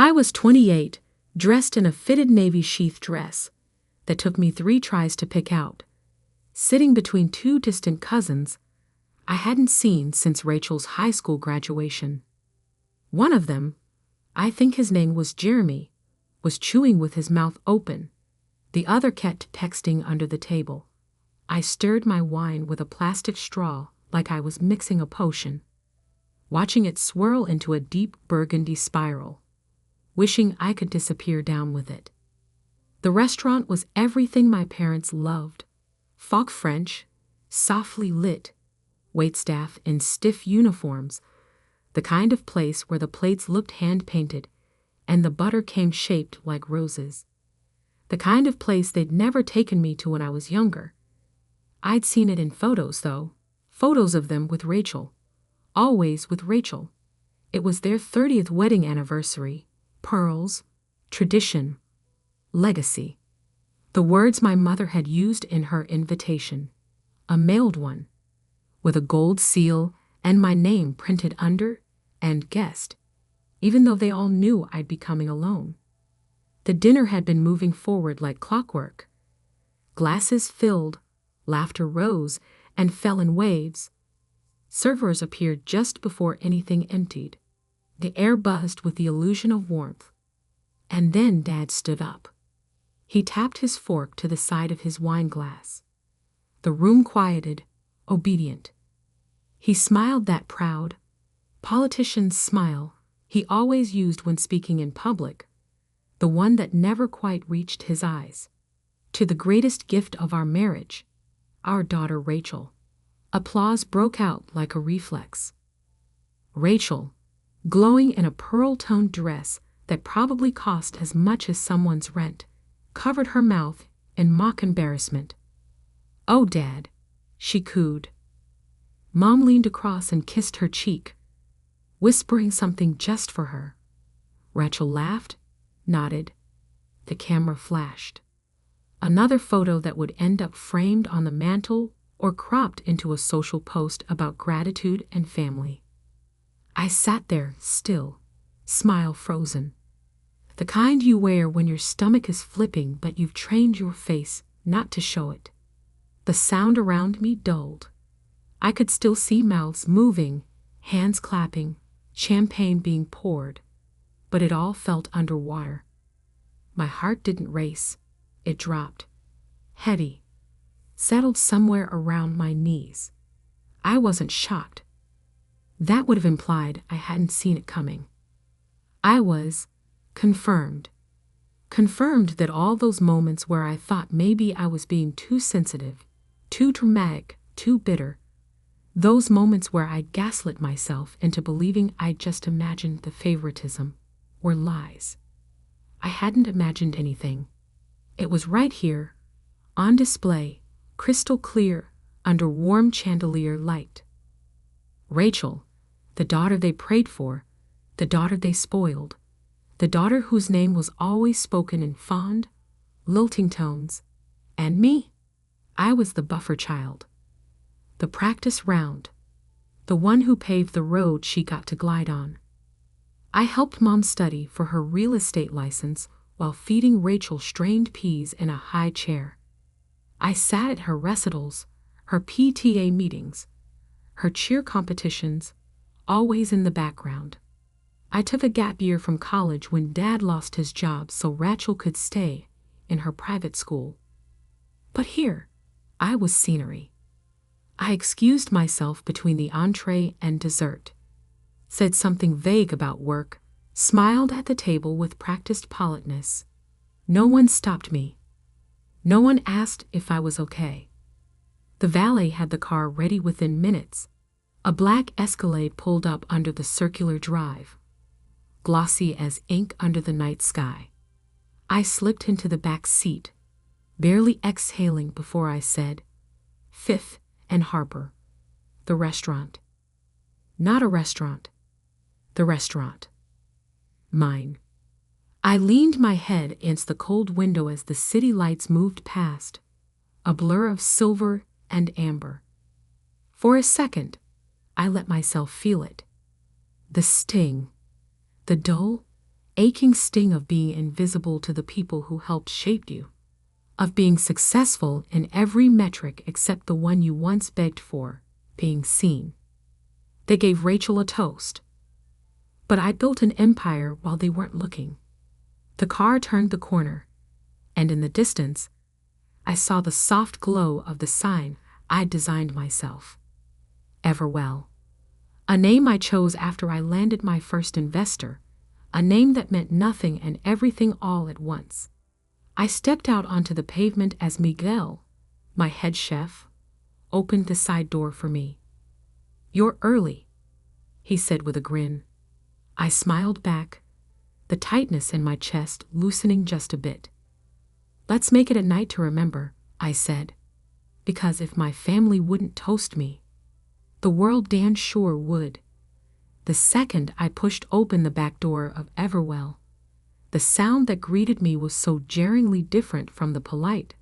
I was 28, dressed in a fitted navy sheath dress that took me 3 tries to pick out, sitting between 2 distant cousins I hadn't seen since Rachel's high school graduation. One of them, I think his name was Jeremy, was chewing with his mouth open. The other kept texting under the table. I stirred my wine with a plastic straw like I was mixing a potion, watching it swirl into a deep burgundy spiral, wishing I could disappear down with it. The restaurant was everything my parents loved. Phoque French, softly lit, waitstaff in stiff uniforms, the kind of place where the plates looked hand-painted and the butter came shaped like roses. The kind of place they'd never taken me to when I was younger. I'd seen it in photos, though. Photos of them with Rachel. Always with Rachel. It was their 30th wedding anniversary. Pearls. Tradition. Legacy. The words my mother had used in her invitation. A mailed one, with a gold seal and my name printed under and guest, even though they all knew I'd be coming alone. The dinner had been moving forward like clockwork. Glasses filled, laughter rose and fell in waves. Servers appeared just before anything emptied. The air buzzed with the illusion of warmth. And then Dad stood up. He tapped his fork to the side of his wine glass. The room quieted, obedient. He smiled that proud, politician's smile he always used when speaking in public, the one that never quite reached his eyes. To the greatest gift of our marriage, our daughter Rachel. Applause broke out like a reflex. Rachel, glowing in a pearl-toned dress that probably cost as much as someone's rent, covered her mouth in mock embarrassment. "Oh, Dad," she cooed. Mom leaned across and kissed her cheek, whispering something just for her. Rachel laughed, nodded. The camera flashed. Another photo that would end up framed on the mantel or cropped into a social post about gratitude and family. I sat there, still, smile frozen. The kind you wear when your stomach is flipping but you've trained your face not to show it. The sound around me dulled. I could still see mouths moving, hands clapping, champagne being poured, but it all felt underwater. My heart didn't race. It dropped. Heavy. Settled somewhere around my knees. I wasn't shocked. That would have implied I hadn't seen it coming. I was confirmed. Confirmed that all those moments where I thought maybe I was being too sensitive, too dramatic, too bitter, those moments where I gaslit myself into believing I'd just imagined the favoritism, were lies. I hadn't imagined anything. It was right here, on display, crystal clear, under warm chandelier light. Rachel, the daughter they prayed for, the daughter they spoiled, the daughter whose name was always spoken in fond, lilting tones, and me, I was the buffer child. The practice round, the one who paved the road she got to glide on. I helped Mom study for her real estate license while feeding Rachel strained peas in a high chair. I sat at her recitals, her PTA meetings, her cheer competitions, always in the background. I took a gap year from college when Dad lost his job so Rachel could stay in her private school. But here, I was scenery. I excused myself between the entree and dessert, said something vague about work, smiled at the table with practiced politeness. No one stopped me. No one asked if I was okay. The valet had the car ready within minutes. A black Escalade pulled up under the circular drive, glossy as ink under the night sky. I slipped into the back seat, barely exhaling before I said, "Fifth and Harper, the restaurant." Not a restaurant. The restaurant. Mine. I leaned my head against the cold window as the city lights moved past, a blur of silver and amber. For a second, I let myself feel it. The sting, the dull, aching sting of being invisible to the people who helped shape you, of being successful in every metric except the one you once begged for, being seen. They gave Rachel a toast. But I built an empire while they weren't looking. The car turned the corner, and in the distance, I saw the soft glow of the sign I'd designed myself. Everwell. A name I chose after I landed my first investor, a name that meant nothing and everything all at once. I stepped out onto the pavement as Miguel, my head chef, opened the side door for me. "You're early," he said with a grin. I smiled back, the tightness in my chest loosening just a bit. "Let's make it a night to remember," I said, because if my family wouldn't toast me, the world damn sure would. The second I pushed open the back door of Everwell, the sound that greeted me was so jarringly different from the polite,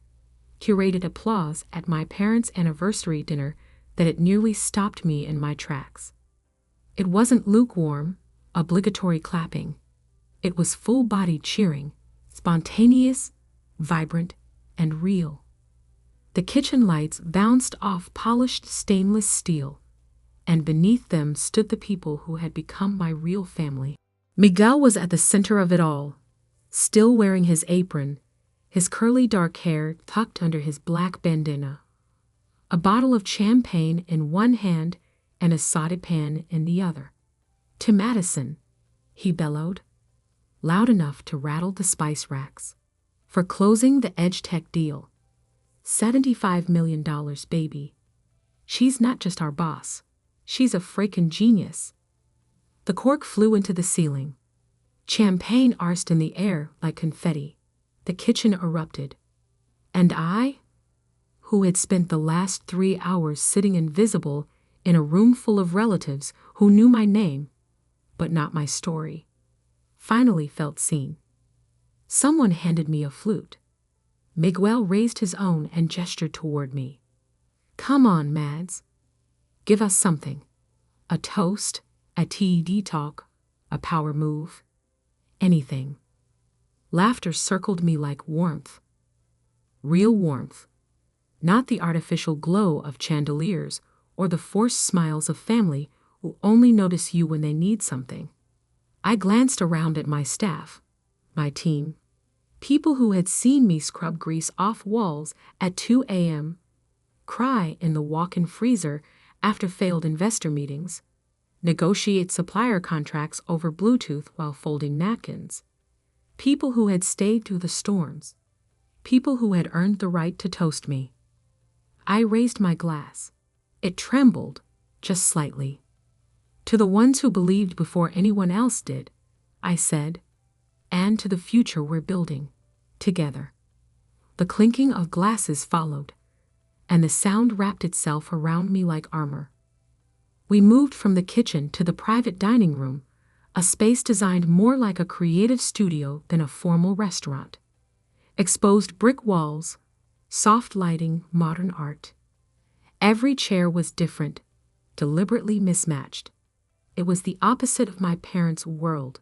curated applause at my parents' anniversary dinner that it nearly stopped me in my tracks. It wasn't lukewarm, obligatory clapping. It was full-bodied cheering, spontaneous, vibrant, and real. The kitchen lights bounced off polished stainless steel, and beneath them stood the people who had become my real family. Miguel was at the center of it all, still wearing his apron, his curly dark hair tucked under his black bandana, a bottle of champagne in one hand and a sautepan in the other. "To Madison," he bellowed, loud enough to rattle the spice racks, "for closing the EdgeTech deal. $75 million, baby. She's not just our boss. She's a freaking genius." The cork flew into the ceiling. Champagne arsed in the air like confetti. The kitchen erupted. And I, who had spent the last 3 hours sitting invisible in a room full of relatives who knew my name, but not my story, finally felt seen. Someone handed me a flute. Miguel raised his own and gestured toward me. "Come on, Mads. Give us something. A toast, a TED talk, a power move. Anything." Laughter circled me like warmth. Real warmth. Not the artificial glow of chandeliers or the forced smiles of family who only notice you when they need something. I glanced around at my staff, my team, people who had seen me scrub grease off walls at 2 a.m., cry in the walk-in freezer after failed investor meetings, negotiate supplier contracts over Bluetooth while folding napkins. People who had stayed through the storms. People who had earned the right to toast me. I raised my glass. It trembled, just slightly. "To the ones who believed before anyone else did," I said, "and to the future we're building, together." The clinking of glasses followed, and the sound wrapped itself around me like armor. We moved from the kitchen to the private dining room, a space designed more like a creative studio than a formal restaurant. Exposed brick walls, soft lighting, modern art. Every chair was different, deliberately mismatched. It was the opposite of my parents' world.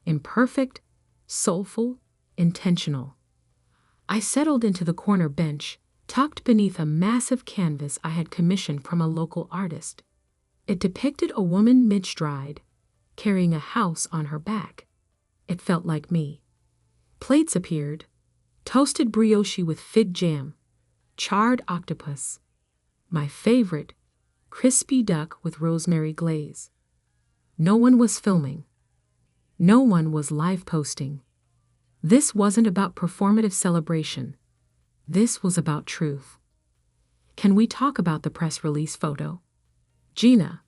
Imperfect, soulful, intentional. I settled into the corner bench, tucked beneath a massive canvas I had commissioned from a local artist. It depicted a woman mid-stride, carrying a house on her back. It felt like me. Plates appeared, toasted brioche with fig jam, charred octopus, my favorite, crispy duck with rosemary glaze. No one was filming. No one was live posting. This wasn't about performative celebration. This was about truth. "Can we talk about the press release photo?" Gina,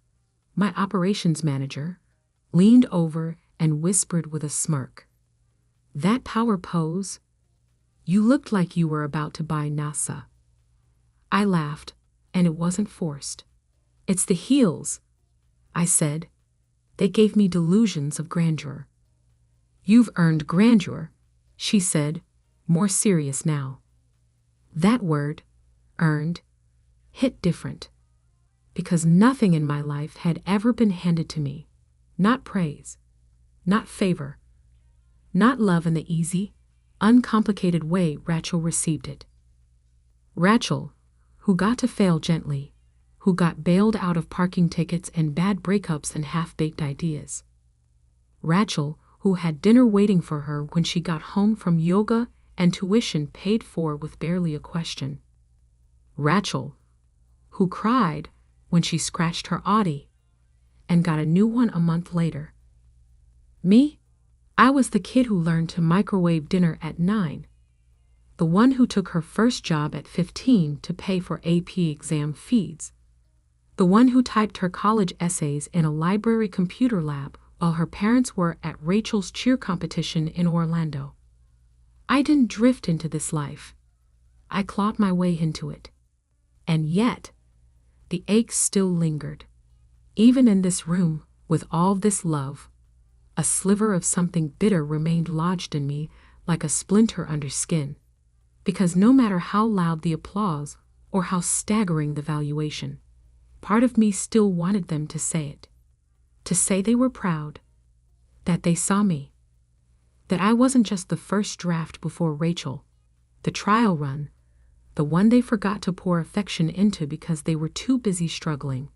my operations manager, leaned over and whispered with a smirk. "That power pose? You looked like you were about to buy NASA." I laughed, and it wasn't forced. "It's the heels," I said. "They gave me delusions of grandeur." "You've earned grandeur," she said, more serious now. That word, earned, hit different, because nothing in my life had ever been handed to me. Not praise, not favor, not love in the easy, uncomplicated way Rachel received it. Rachel, who got to fail gently, who got bailed out of parking tickets and bad breakups and half-baked ideas. Rachel, who had dinner waiting for her when she got home from yoga and tuition paid for with barely a question. Rachel, who cried when she scratched her Audi and got a new one a month later. Me? I was the kid who learned to microwave dinner at 9. The one who took her first job at 15 to pay for AP exam fees. The one who typed her college essays in a library computer lab while her parents were at Rachel's cheer competition in Orlando. I didn't drift into this life. I clawed my way into it. And yet, the ache still lingered. Even in this room, with all this love, a sliver of something bitter remained lodged in me like a splinter under skin. Because no matter how loud the applause or how staggering the valuation, part of me still wanted them to say it. To say they were proud, that they saw me, that I wasn't just the first draft before Rachel, the trial run, the one they forgot to pour affection into because they were too busy struggling.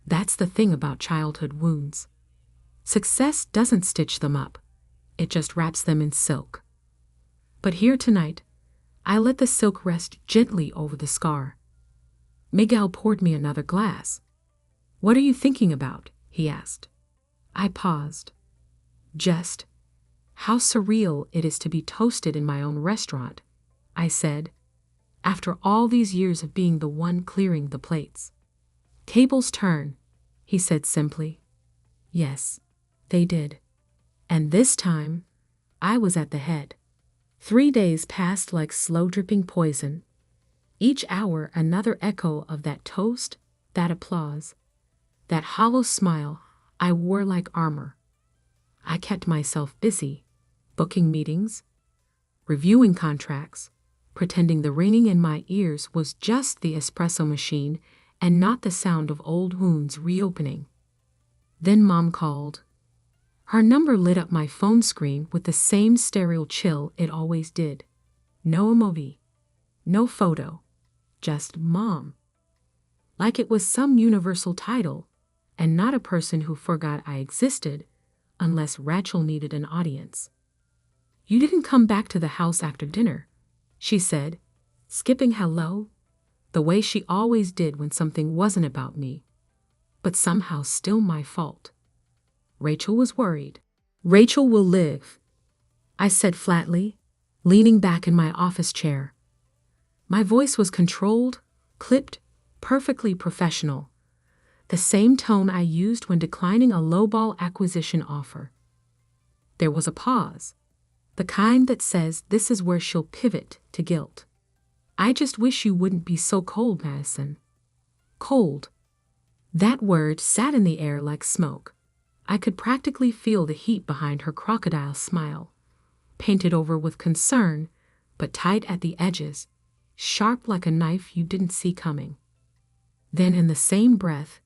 That's the thing about childhood wounds. Success doesn't stitch them up, it just wraps them in silk. But here tonight, I let the silk rest gently over the scar. Miguel poured me another glass. "What are you thinking about?" he asked. I paused. "Just how surreal it is to be toasted in my own restaurant," I said, "after all these years of being the one clearing the plates." "Tables turn," he said simply. Yes, they did. And this time, I was at the head. 3 days passed like slow-dripping poison. Each hour another echo of that toast, that applause, that hollow smile I wore like armor. I kept myself busy, booking meetings, reviewing contracts, pretending the ringing in my ears was just the espresso machine and not the sound of old wounds reopening. Then Mom called. Her number lit up my phone screen with the same sterile chill it always did. No emoji, no photo, just Mom. Like it was some universal title, and not a person who forgot I existed unless Rachel needed an audience. "You didn't come back to the house after dinner," she said, skipping hello, the way she always did when something wasn't about me, but somehow still my fault. Rachel was worried. "Rachel will live," I said flatly, leaning back in my office chair. My voice was controlled, clipped, perfectly professional, the same tone I used when declining a lowball acquisition offer. There was a pause, the kind that says this is where she'll pivot to guilt. "I just wish you wouldn't be so cold, Madison." Cold. That word sat in the air like smoke. I could practically feel the heat behind her crocodile smile, painted over with concern, but tight at the edges, sharp like a knife you didn't see coming. Then in the same breath,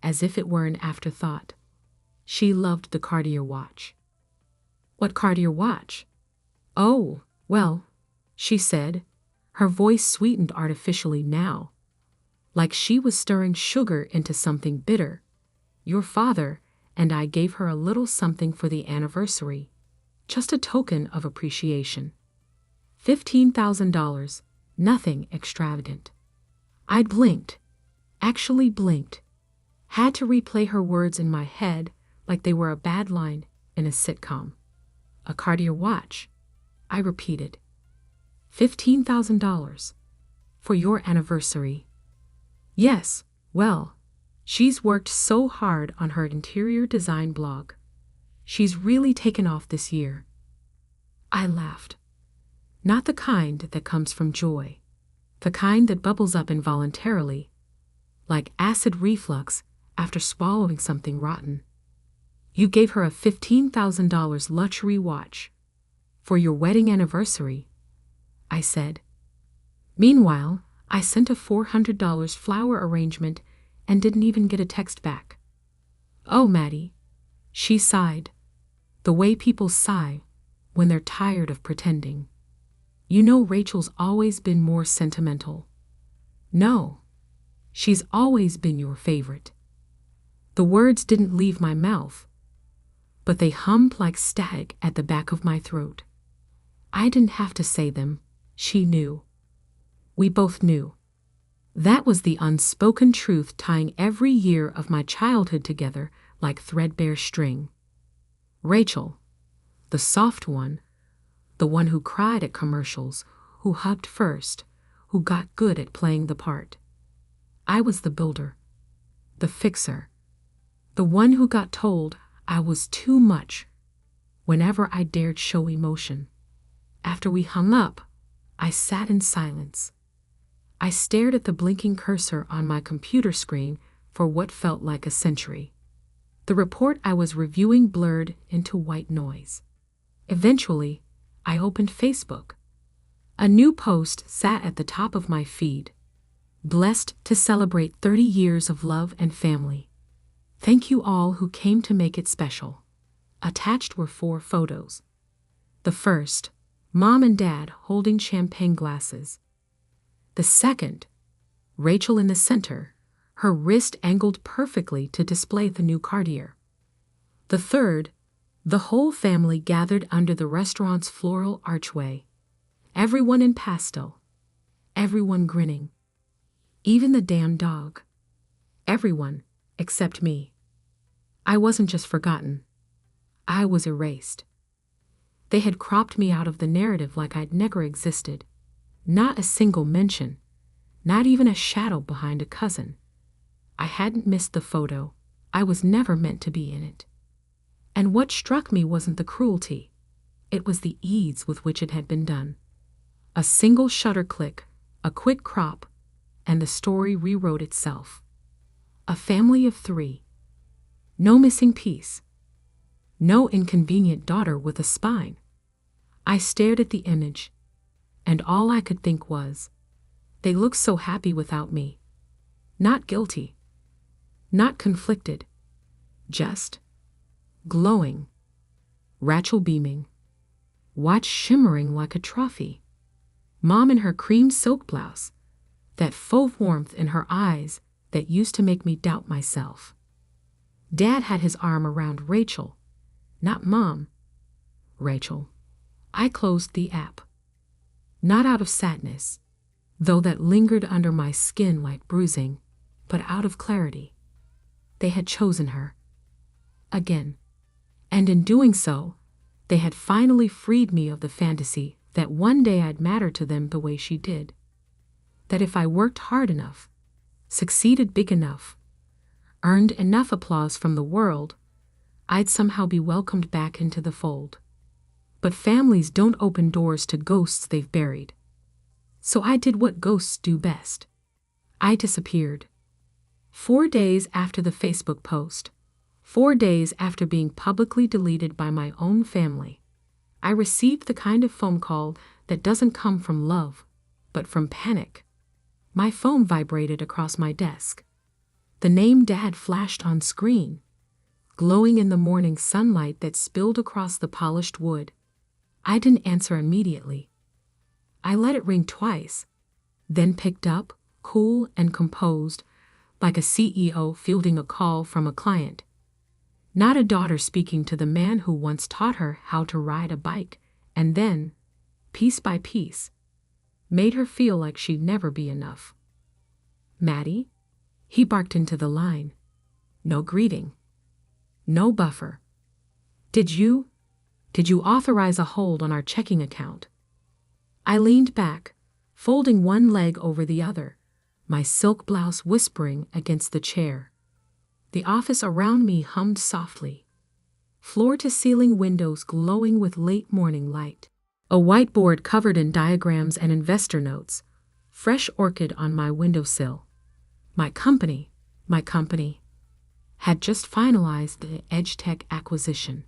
as if it were an afterthought, she loved the Cartier watch. "What Cartier watch?" "Oh, well," she said, her voice sweetened artificially now, like she was stirring sugar into something bitter. "Your father and I gave her a little something for the anniversary, just a token of appreciation. $15,000, nothing extravagant." I'd blinked, actually blinked, had to replay her words in my head like they were a bad line in a sitcom. "A Cartier watch," I repeated. $15,000 for your anniversary. "Yes, well, she's worked so hard on her interior design blog. She's really taken off this year." I laughed. Not the kind that comes from joy, the kind that bubbles up involuntarily, like acid reflux after swallowing something rotten. "You gave her a $15,000 luxury watch for your wedding anniversary," I said. Meanwhile, I sent a $400 flower arrangement and didn't even get a text back. "Oh, Maddie," she sighed, the way people sigh when they're tired of pretending. You know Rachel's always been more sentimental. No, she's always been your favorite. The words didn't leave my mouth, but they hummed like static at the back of my throat. I didn't have to say them, she knew. We both knew. That was the unspoken truth tying every year of my childhood together like threadbare string. Rachel, the soft one, the one who cried at commercials, who hugged first, who got good at playing the part. I was the builder, the fixer, the one who got told I was too much whenever I dared show emotion. After we hung up, I sat in silence. I stared at the blinking cursor on my computer screen for what felt like a century. The report I was reviewing blurred into white noise. Eventually, I opened Facebook. A new post sat at the top of my feed. Blessed to celebrate 30 years of love and family. Thank you all who came to make it special. Attached were 4 photos. The first, Mom and Dad holding champagne glasses. The second, Rachel in the center, her wrist angled perfectly to display the new Cartier. The third, the whole family gathered under the restaurant's floral archway. Everyone in pastel. Everyone grinning. Even the damn dog. Everyone, except me. I wasn't just forgotten. I was erased. They had cropped me out of the narrative like I'd never existed. Not a single mention. Not even a shadow behind a cousin. I hadn't missed the photo. I was never meant to be in it. And what struck me wasn't the cruelty. It was the ease with which it had been done. A single shutter click, a quick crop, and the story rewrote itself. A family of 3. No missing piece. No inconvenient daughter with a spine. I stared at the image, and all I could think was, they look so happy without me. Not guilty. Not conflicted. Just glowing. Rachel beaming. Watch shimmering like a trophy. Mom in her cream silk blouse. That faux warmth in her eyes that used to make me doubt myself. Dad had his arm around Rachel, not Mom. Rachel. I closed the app. Not out of sadness, though that lingered under my skin like bruising, but out of clarity. They had chosen her. Again. And in doing so, they had finally freed me of the fantasy that one day I'd matter to them the way she did. That if I worked hard enough, succeeded big enough, earned enough applause from the world, I'd somehow be welcomed back into the fold. But families don't open doors to ghosts they've buried. So I did what ghosts do best. I disappeared. 4 days after the Facebook post, 4 days after being publicly deleted by my own family, I received the kind of phone call that doesn't come from love, but from panic. My phone vibrated across my desk. The name Dad flashed on screen, glowing in the morning sunlight that spilled across the polished wood. I didn't answer immediately. I let it ring twice, then picked up, cool and composed, like a CEO fielding a call from a client. Not a daughter speaking to the man who once taught her how to ride a bike, and then, piece by piece, made her feel like she'd never be enough. Maddie? He barked into the line. No greeting. No buffer. Did you authorize a hold on our checking account? I leaned back, folding one leg over the other, my silk blouse whispering against the chair. The office around me hummed softly. Floor-to-ceiling windows glowing with late morning light. A whiteboard covered in diagrams and investor notes. Fresh orchid on my windowsill. My company had just finalized the EdgeTech acquisition.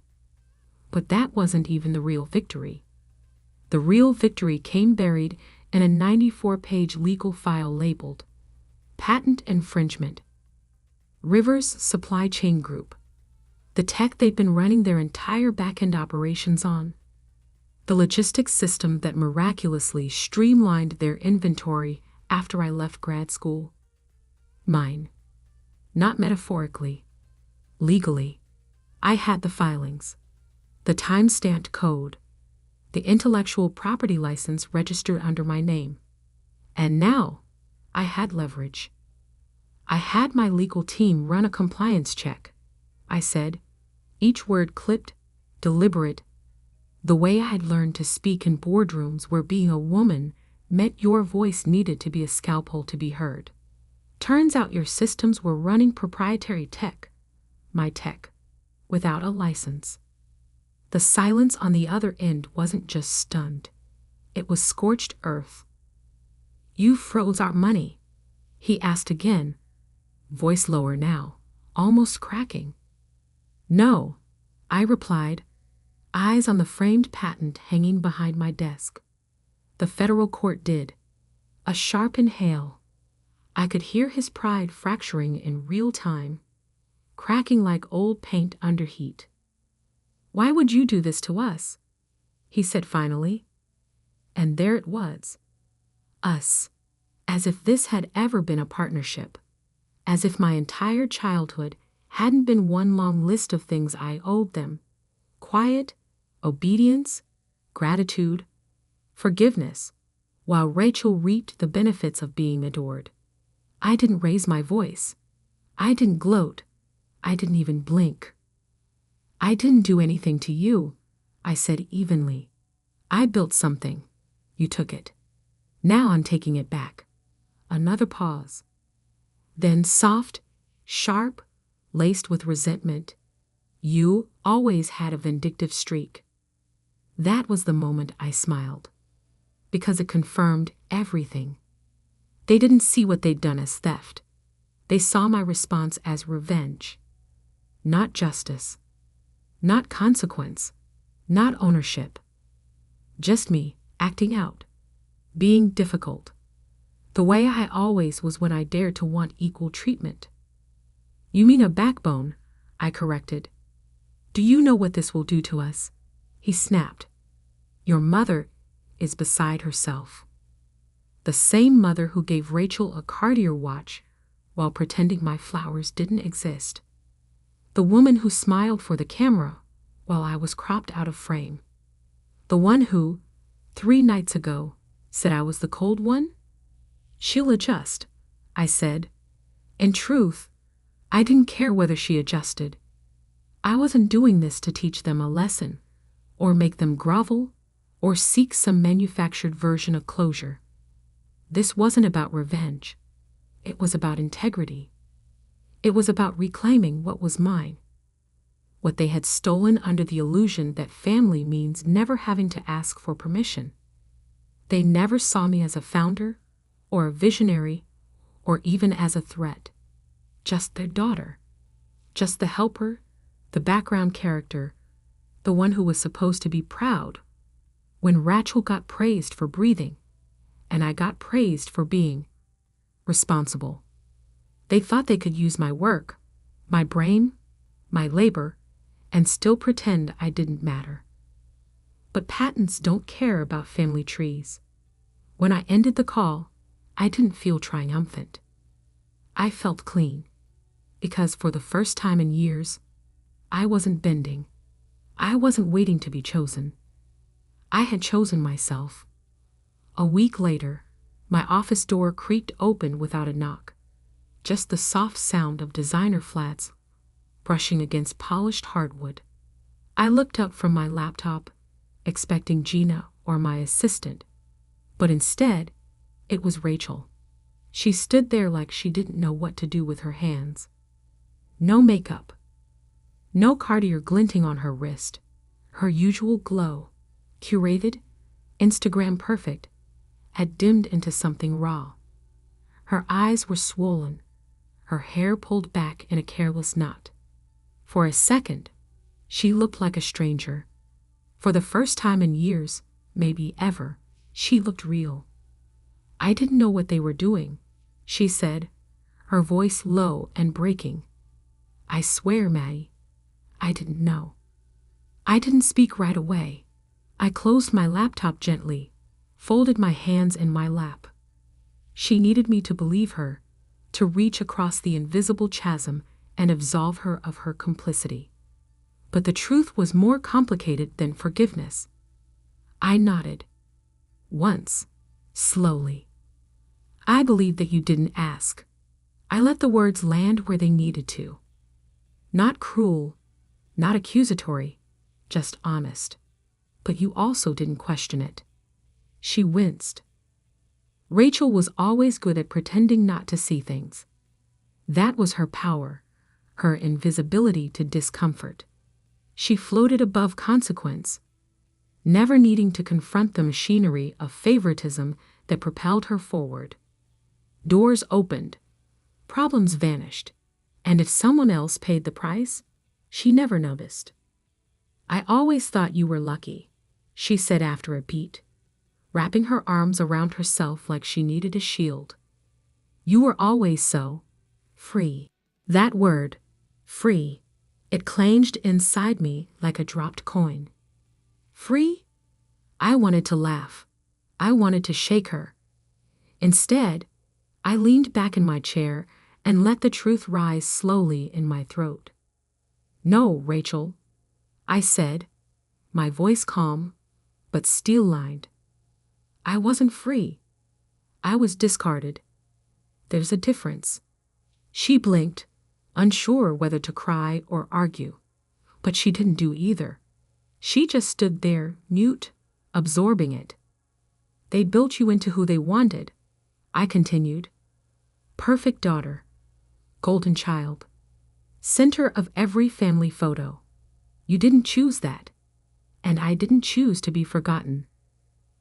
But that wasn't even the real victory. The real victory came buried in a 94-page legal file labeled Patent Infringement. Rivers Supply Chain Group. The tech they'd been running their entire back-end operations on. The logistics system that miraculously streamlined their inventory after I left grad school. Mine. Not metaphorically. Legally. I had the filings. The time-stamped code. The intellectual property license registered under my name. And now, I had leverage. I had my legal team run a compliance check. I said, each word clipped, deliberate, the way I had learned to speak in boardrooms where being a woman meant your voice needed to be a scalpel to be heard. Turns out your systems were running proprietary tech, my tech, without a license. The silence on the other end wasn't just stunned. It was scorched earth. You froze our money, he asked again, voice lower now, almost cracking. No, I replied, eyes on the framed patent hanging behind my desk. The federal court did. A sharp inhale. I could hear his pride fracturing in real time, cracking like old paint under heat. Why would you do this to us? He said finally. And there it was. Us. As if this had ever been a partnership. As if my entire childhood hadn't been one long list of things I owed them. Quiet, obedience, gratitude, forgiveness, while Rachel reaped the benefits of being adored. I didn't raise my voice. I didn't gloat. I didn't even blink. I didn't do anything to you, I said evenly. I built something. You took it. Now I'm taking it back. Another pause. Then soft, sharp, laced with resentment. You always had a vindictive streak. That was the moment I smiled. Because it confirmed everything. They didn't see what they'd done as theft. They saw my response as revenge. Not justice. Not consequence. Not ownership. Just me, acting out. Being difficult. The way I always was when I dared to want equal treatment. You mean a backbone, I corrected. Do you know what this will do to us? He snapped. Your mother is beside herself. The same mother who gave Rachel a Cartier watch while pretending my flowers didn't exist. The woman who smiled for the camera while I was cropped out of frame. The one who, 3 nights ago, said I was the cold one? She'll adjust, I said. In truth, I didn't care whether she adjusted. I wasn't doing this to teach them a lesson, or make them grovel, or seek some manufactured version of closure. This wasn't about revenge. It was about integrity. It was about reclaiming what was mine. What they had stolen under the illusion that family means never having to ask for permission. They never saw me as a founder, or a visionary, or even as a threat. Just their daughter. Just the helper, the background character, the one who was supposed to be proud. When Rachel got praised for breathing, and I got praised for being responsible. They thought they could use my work, my brain, my labor, and still pretend I didn't matter. But patents don't care about family trees. When I ended the call, I didn't feel triumphant. I felt clean, because for the first time in years, I wasn't bending. I wasn't waiting to be chosen. I had chosen myself. A week later, my office door creaked open without a knock. Just the soft sound of designer flats brushing against polished hardwood. I looked up from my laptop, expecting Gina or my assistant, but instead, it was Rachel. She stood there like she didn't know what to do with her hands. No makeup. No Cartier glinting on her wrist. Her usual glow, curated, Instagram perfect, had dimmed into something raw. Her eyes were swollen, her hair pulled back in a careless knot. For a second, she looked like a stranger. For the first time in years, maybe ever, she looked real. I didn't know what they were doing, she said, her voice low and breaking. I swear, Maddie, I didn't know. I didn't speak right away. I closed my laptop gently, folded my hands in my lap. She needed me to believe her, to reach across the invisible chasm and absolve her of her complicity. But the truth was more complicated than forgiveness. I nodded. Once, slowly. I believe that you didn't ask. I let the words land where they needed to. Not cruel, not accusatory, just honest. But you also didn't question it. She winced. Rachel was always good at pretending not to see things. That was her power, her invisibility to discomfort. She floated above consequence, never needing to confront the machinery of favoritism that propelled her forward. Doors opened, problems vanished, and if someone else paid the price, she never noticed. I always thought you were lucky, she said after a beat, wrapping her arms around herself like she needed a shield. You were always so free. That word, free, it clanged inside me like a dropped coin. Free? I wanted to laugh. I wanted to shake her. Instead, I leaned back in my chair and let the truth rise slowly in my throat. No, Rachel, I said, my voice calm, but steel-lined. I wasn't free. I was discarded. There's a difference. She blinked, unsure whether to cry or argue, but she didn't do either. She just stood there, mute, absorbing it. They built you into who they wanted, I continued. Perfect daughter, golden child, center of every family photo. You didn't choose that, and I didn't choose to be forgotten.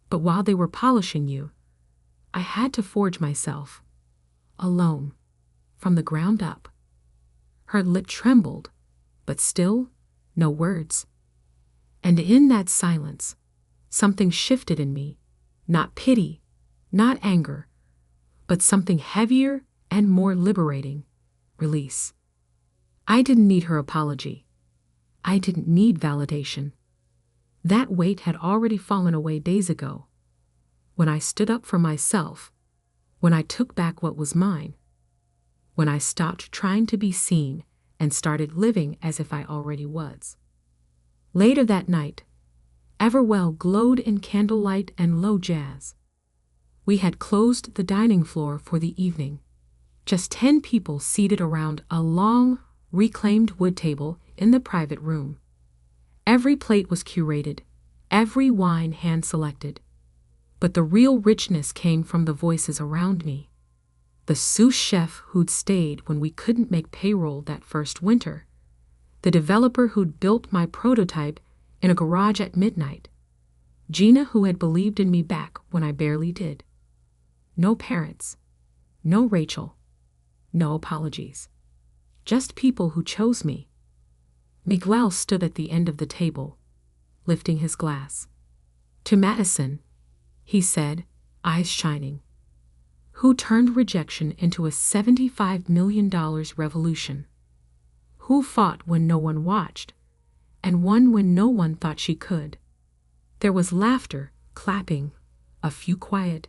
But while they were polishing you, I had to forge myself, alone, from the ground up. Her lip trembled, but still, no words. And in that silence, something shifted in me, not pity, not anger, but something heavier and more liberating, release. I didn't need her apology. I didn't need validation. That weight had already fallen away days ago, when I stood up for myself, when I took back what was mine, when I stopped trying to be seen and started living as if I already was. Later that night, Everwell glowed in candlelight and low jazz. We had closed the dining floor for the evening, just 10 people seated around a long, reclaimed wood table in the private room. Every plate was curated, every wine hand-selected. But the real richness came from the voices around me. The sous chef who'd stayed when we couldn't make payroll that first winter. The developer who'd built my prototype in a garage at midnight. Gina who had believed in me back when I barely did. No parents. No Rachel. No apologies. Just people who chose me. Miguel stood at the end of the table, lifting his glass. To Madison, he said, eyes shining, who turned rejection into a $75 million revolution, who fought when no one watched, and won when no one thought she could. There was laughter, clapping, a few quiet,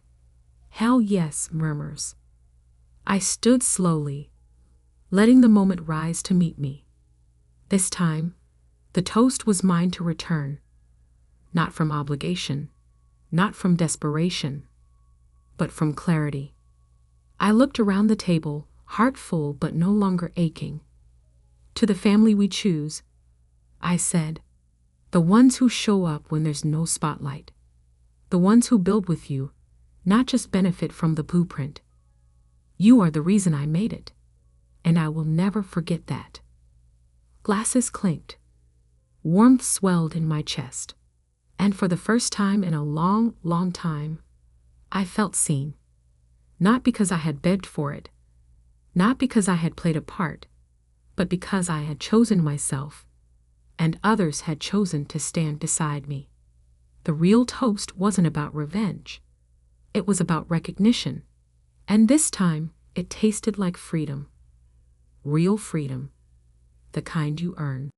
hell yes murmurs. I stood slowly, letting the moment rise to meet me. This time, the toast was mine to return, not from obligation, not from desperation, but from clarity. I looked around the table, heart full but no longer aching. To the family we choose, I said, the ones who show up when there's no spotlight, the ones who build with you, not just benefit from the blueprint. You are the reason I made it, and I will never forget that. Glasses clinked. Warmth swelled in my chest. And for the first time in a long, long time, I felt seen. Not because I had begged for it, not because I had played a part, but because I had chosen myself, and others had chosen to stand beside me. The real toast wasn't about revenge. It was about recognition. And this time, it tasted like freedom. Real freedom. The kind you earn.